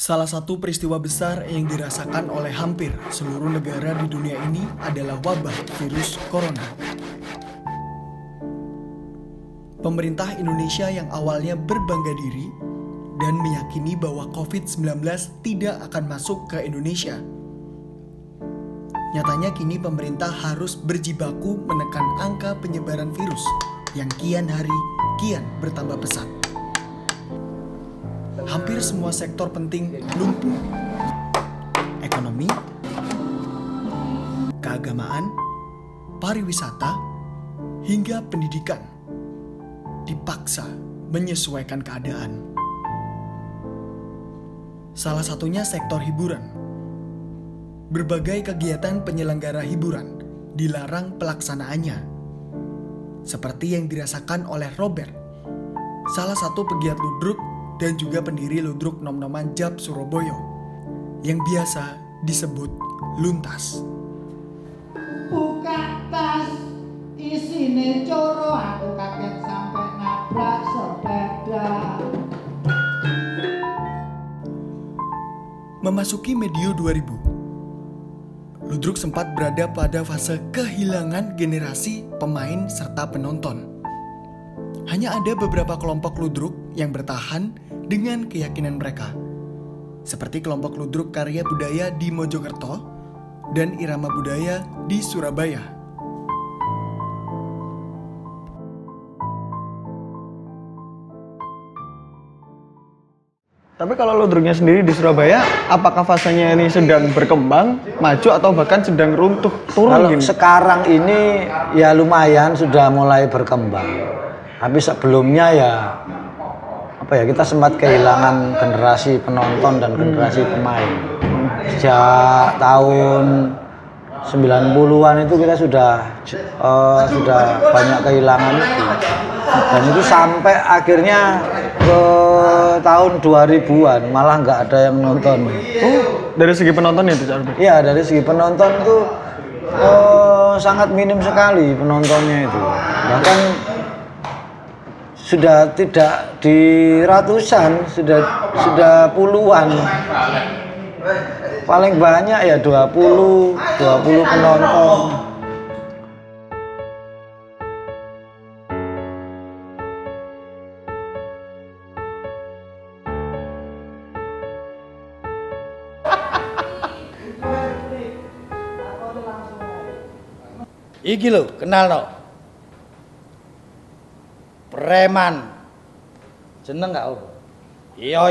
Salah satu peristiwa besar yang dirasakan oleh hampir seluruh negara di dunia ini adalah wabah virus corona. Pemerintah Indonesia yang awalnya berbangga diri dan meyakini bahwa COVID-19 tidak akan masuk ke Indonesia. Nyatanya kini pemerintah harus berjibaku menekan angka penyebaran virus yang kian hari kian bertambah pesat. Hampir semua sektor penting lumpuh. Ekonomi, keagamaan, pariwisata, hingga pendidikan dipaksa menyesuaikan keadaan. Salah satunya sektor hiburan. Berbagai kegiatan penyelenggara hiburan dilarang pelaksanaannya. Seperti yang dirasakan oleh Robert, salah satu pegiat ludruk dan juga pendiri ludruk Nom-Noman Jab Surabaya yang biasa disebut Luntas. Buka tas isine coro, aku kaget sampai nabrak sepeda. Memasuki medio 2000, ludruk sempat berada pada fase kehilangan generasi pemain serta penonton. Hanya ada beberapa kelompok ludruk yang bertahan dengan keyakinan mereka, seperti kelompok ludruk karya budaya di Mojokerto dan irama budaya di Surabaya. Tapi kalau ludruknya sendiri di Surabaya, apakah fasenya ini sedang berkembang, maju atau bahkan sedang runtuh, turun Kalau gini? sekarang ini ya lumayan sudah mulai berkembang. Tapi sebelumnya ya kita sempat kehilangan generasi penonton dan generasi pemain. Sejak tahun 90-an itu kita sudah banyak kehilangan itu. Dan itu sampai akhirnya ke tahun 2000-an malah nggak ada yang nonton. Dari segi penonton itu, Cak Robert? Iya, dari segi penonton itu sangat minim sekali penontonnya itu. Bahkan sudah tidak di ratusan, sudah puluhan. Paling banyak ya 20 penonton. Iki lho, kenal no. Preman. Jeneng gak apa? Iya,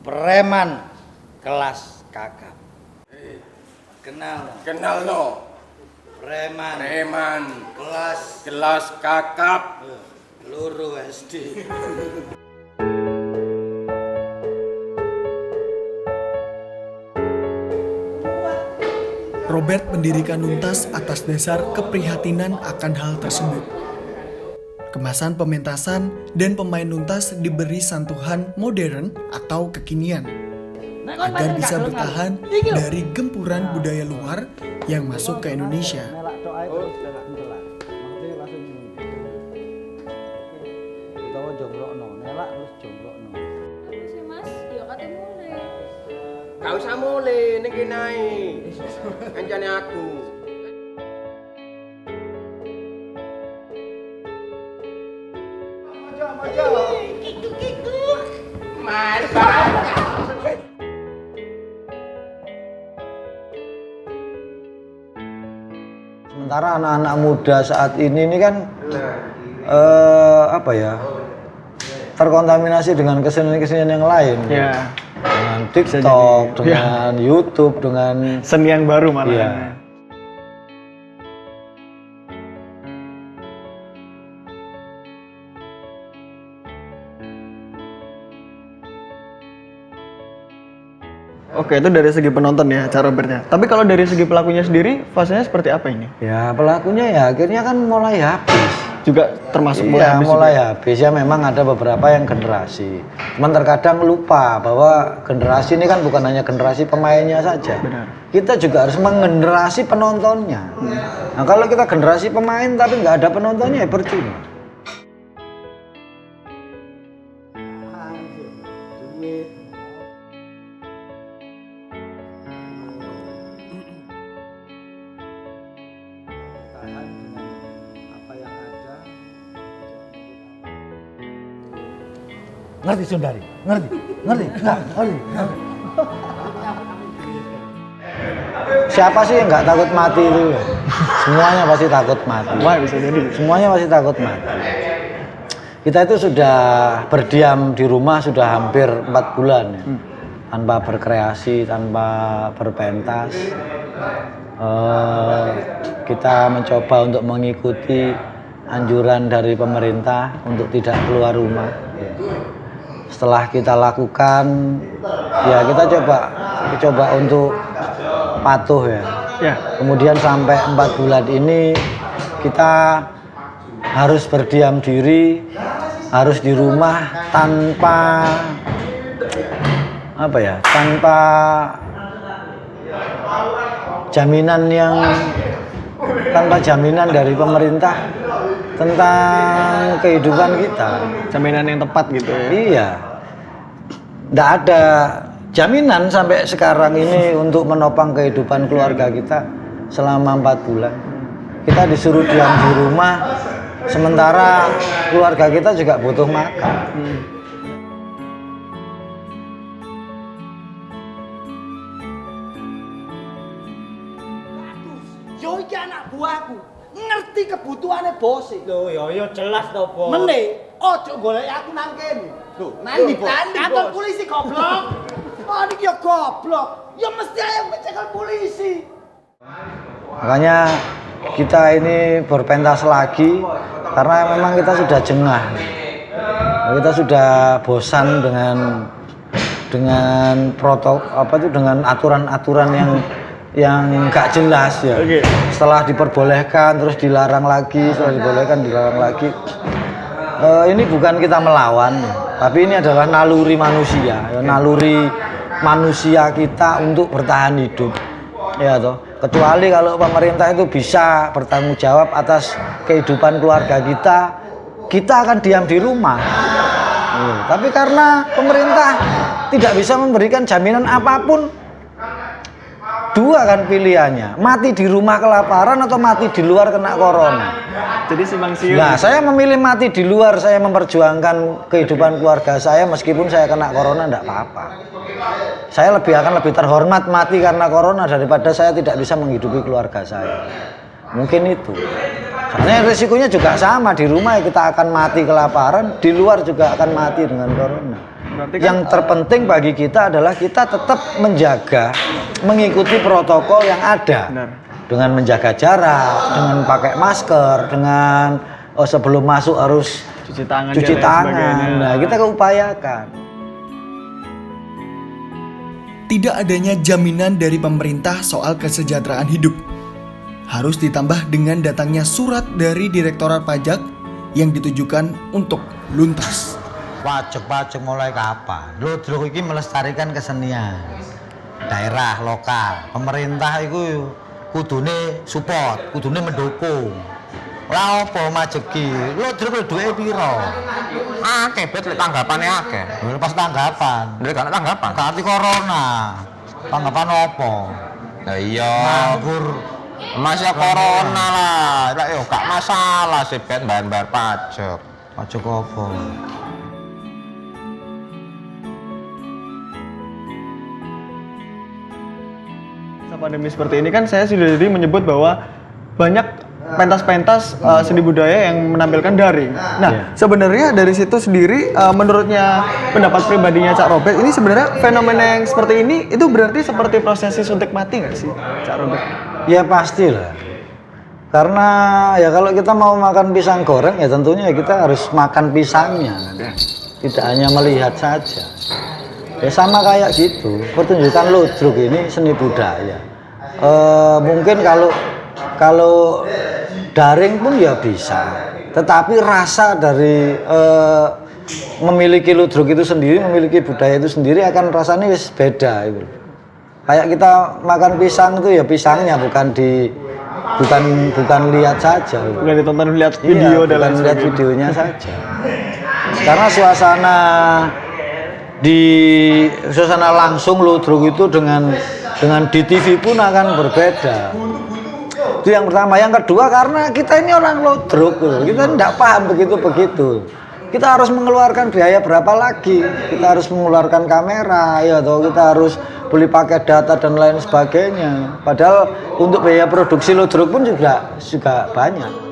preman kelas kakap. Kenal no. Kenal no. Preman Kelas kakap. loro SD. Robert mendirikan Luntas atas dasar keprihatinan akan hal tersebut. Kemasan pementasan dan pemain Luntas diberi sentuhan modern atau kekinian agar bisa bertahan dari gempuran budaya luar yang masuk ke Indonesia. Gak usah mulai, ini kinai. Kancane aku. Sementara anak-anak muda saat ini kan terkontaminasi dengan kesenian-kesenian yang lain. Ya. Dengan TikTok, dengan YouTube, dengan Seni yang baru malah. Iya. Oke, itu dari segi penonton ya, Cak Robertnya. Tapi kalau dari segi pelakunya sendiri, fasenya seperti apa ini? ya pelakunya ya akhirnya kan mulai habis. Juga termasuk Iya, habis mulai juga. habis ya, memang ada beberapa yang generasi. Cuman terkadang lupa bahwa generasi ini kan bukan hanya generasi pemainnya saja. Benar. Kita juga harus menggenerasi penontonnya. Nah, kalau kita generasi pemain tapi nggak ada penontonnya ya percuma. Ngerti Sundari? Ngerti? Ngerti? Enggak, ngerti. Siapa sih yang nggak takut mati itu? Semuanya pasti takut mati. Wah, bisa jadi. Semuanya pasti takut mati. Kita itu sudah berdiam di rumah sudah hampir 4 bulan ya. Tanpa berkreasi, tanpa berpentas. Kita mencoba untuk mengikuti anjuran dari pemerintah untuk tidak keluar rumah. Setelah kita lakukan, ya kita coba untuk patuh ya. Ya. Kemudian sampai 4 bulan ini kita harus berdiam diri, harus di rumah tanpa tanpa jaminan dari pemerintah tentang kehidupan kita. Jaminan yang tepat gitu ya. Iya. Nggak ada jaminan sampai sekarang ini untuk menopang kehidupan keluarga kita selama 4 bulan. Kita disuruh diam di rumah, sementara keluarga kita juga butuh makan. Yo iki anak buahku, ngerti kebutuhane bos. Lho, ya jelas to, Bos. Mene, ojo golek aku nang kene. Lho, nanti Bos. Kantor polisi goblok. Oh, iki ya goblok. Ya mesti ayo mencekel polisi. Makanya kita ini berpentas lagi karena memang kita sudah jengah. Kita sudah bosan dengan dengan aturan-aturan yang nggak jelas ya. Oke. Setelah diperbolehkan terus dilarang lagi, setelah dibolehkan dilarang lagi. Ini bukan kita melawan, tapi ini adalah naluri manusia, ya, naluri manusia kita untuk bertahan hidup. Ya toh. Kecuali kalau pemerintah itu bisa bertanggung jawab atas kehidupan keluarga kita akan diam di rumah. Tapi karena pemerintah tidak bisa memberikan jaminan apapun, dua kan pilihannya, mati di rumah kelaparan atau mati di luar kena corona. Jadi simpang siur. Nah, saya memilih mati di luar, saya memperjuangkan kehidupan keluarga saya meskipun saya kena corona enggak apa-apa. Saya akan lebih terhormat mati karena corona daripada saya tidak bisa menghidupi keluarga saya. Mungkin itu. Soalnya risikonya juga sama, di rumah kita akan mati kelaparan, di luar juga akan mati dengan corona. Yang terpenting bagi kita adalah kita tetap mengikuti protokol yang ada. Benar. Dengan menjaga jarak, dengan pakai masker, dengan sebelum masuk harus Cuci tangan. cuci dan lain tangan. sebagainya. Nah, kita upayakan. Tidak adanya jaminan dari pemerintah soal kesejahteraan hidup. Harus ditambah dengan datangnya surat dari Direktorat Pajak yang ditujukan untuk luntas. Pajak mulai kapan? Ludruk ini melestarikan kesenian daerah lokal. Pemerintah itu kudune support, kudune mendukung. Lah apa majeki? Ludruk duwe piro? Akeh bet lek tanggapane akeh. Pas tanggapan. Lek gak tanggapan. Ganti corona. Tanggapan apa? Lah iya. Nganggur. Masih corona lah. Lah yo gak masalah sih bet bayar pajak. Pajak apa? Pandemi seperti ini kan saya sudah jadi menyebut bahwa banyak pentas-pentas seni budaya yang menampilkan daring. Nah, sebenarnya dari situ sendiri menurutnya pendapat pribadinya Cak Robert, ini sebenarnya fenomena yang seperti ini itu berarti seperti prosesi suntik mati nggak sih, Cak Robert? Ya pastilah. Karena ya kalau kita mau makan pisang goreng ya tentunya kita harus makan pisangnya. Tidak hanya melihat saja. Ya sama kayak gitu. Pertunjukan ludruk ini seni budaya. Mungkin kalau daring pun ya bisa. Tetapi rasa dari memiliki ludruk itu sendiri, memiliki budaya itu sendiri akan rasanya beda itu. Kayak kita makan pisang itu ya pisangnya bukan lihat saja. Bukan ditonton lihat video dan lain bukan lihat videonya saja. Karena suasana langsung ludruk itu dengan di TV pun akan berbeda. Itu yang pertama. Yang kedua karena kita ini orang ludruk, kita tidak paham begitu. kita harus mengeluarkan biaya berapa lagi? Kita harus mengeluarkan kamera, ya toh, kita harus beli paket data dan lain sebagainya. Padahal untuk biaya produksi ludruk pun juga banyak.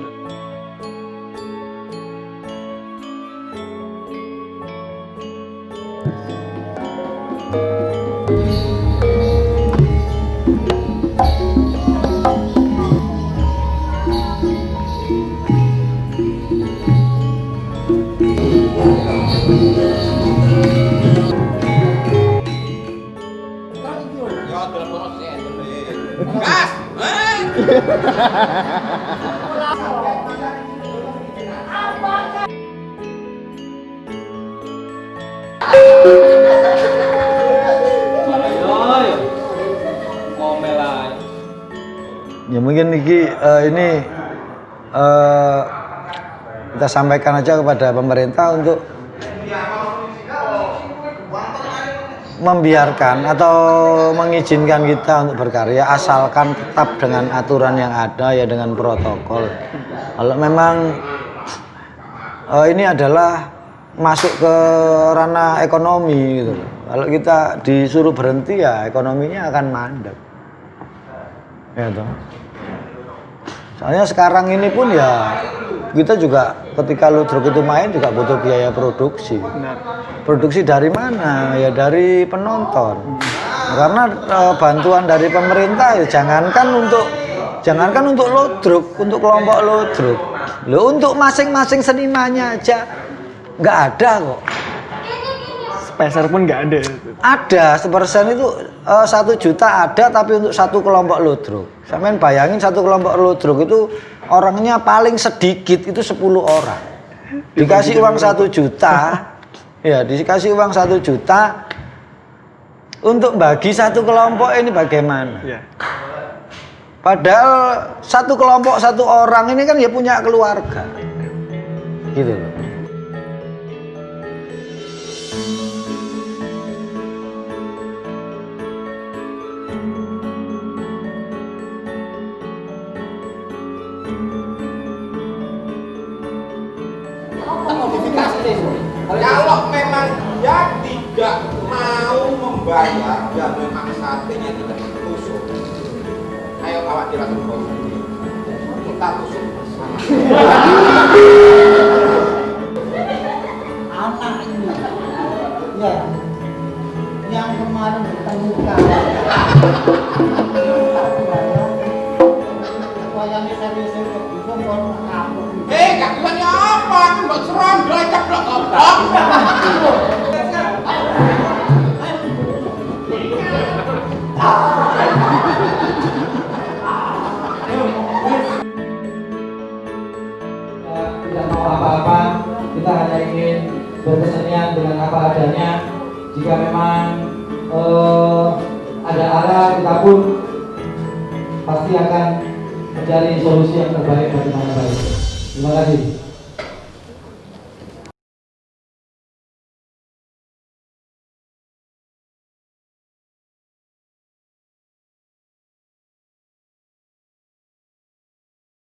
Ya mungkin ini kita sampaikan aja kepada pemerintah untuk membiarkan atau mengizinkan kita untuk berkarya asalkan tetap dengan aturan yang ada, ya dengan protokol. Kalau memang ini adalah masuk ke ranah ekonomi gitu. Kalau kita disuruh berhenti ya ekonominya akan mandek. Ya toh. Soalnya sekarang ini pun ya kita juga ketika ludruk itu main juga butuh biaya produksi. Produksi dari mana? Ya dari penonton. Karena bantuan dari pemerintah ya jangankan untuk ludruk, untuk kelompok ludruk. Loh, untuk masing-masing senimannya aja nggak ada kok. Sepeser pun nggak ada. Ada, 1% itu 1 juta ada, tapi untuk satu kelompok ludruk. Sampean bayangin satu kelompok ludruk itu orangnya paling sedikit itu 10 orang. Dikasih uang 1 juta, ya dikasih uang 1 juta untuk bagi satu kelompok ini bagaimana? Ya. Padahal satu kelompok satu orang ini kan ya punya keluarga, gitu loh. Kalau memang dia tidak mau membayar dan memang satenya tidak ditusuk, ayo awak kira kita tusuk bersama. Anak ini, ya, yang kemarin ditemukan. Wayangnya serius-serius, itu mau apa? Gak bilangnya apa? Aku gak serang, belajar blok goblok. Tidak mau apa-apa, kita hanya ingin berkesenian dengan apa adanya. Jika memang ada arah, kita pun pasti akan mencari solusi yang terbaik bagi mana baik. Terima kasih.